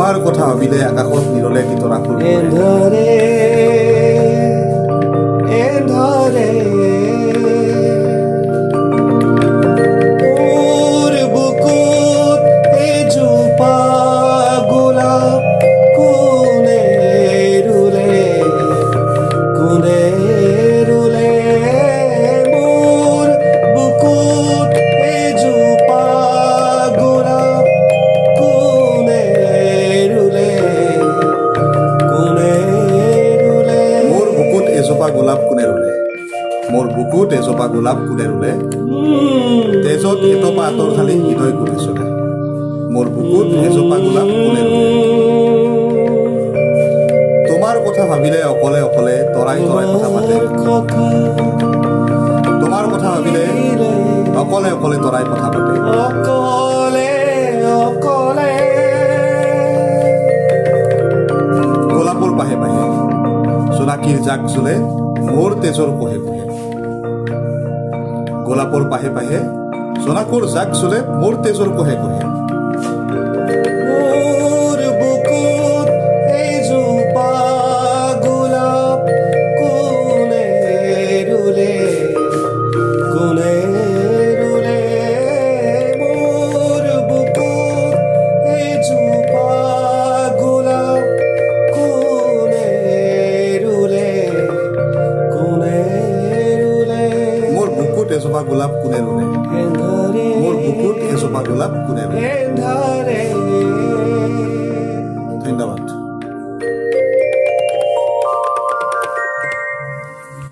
তোমাৰ কথা ভাবিলে আকাশত নিৰলে তৰা ফুল এন্ধাৰে এন্ধাৰে ওৰ বুকুত এজোপা গোলাপ কোনে ৰুলে মোৰ বুকুত এজোপা গোলাপ কোনে ৰুলে মোৰ বুকুত এজোপা গোলাপ কোনে ৰুলে মোৰ বুকুত এজোপা গোলাপ কোনে ৰুলে তেজত এটোপা আঁতৰ খালি হৃদয় গুলি চলে মোৰ বুকুত এজোপা গোলাপ কোনে ৰুলে তোমাৰ কথা ভাবিলে অকলে অকলে তৰাই তৰাই কথা পাতে তোমাৰ কথা ভাবিলে অকলে অকলে তৰাই কথা পাতে অকলে অকলে গোলাপৰ পাহে পাহে জোনাকীৰ জাক জোলে মোৰ তেজৰ কোহে কোহে গোলাপৰ পাহে পাহে জোনাকৰ জাক জোলে মোৰ তেজৰ কোহে কোহে মোৰ বুকুত এজোপা গোলাপ কোনে ৰুলে মোৰ বুকুত এজোপা গোলাপ কোনে ৰুলে মোৰ বুকুত এজোপা গোলাপ কোনে ৰুলে এন্ধাৰে মোৰ বুকুত এজোপা গোলাপ কোনে ৰুলে এন্ধাৰে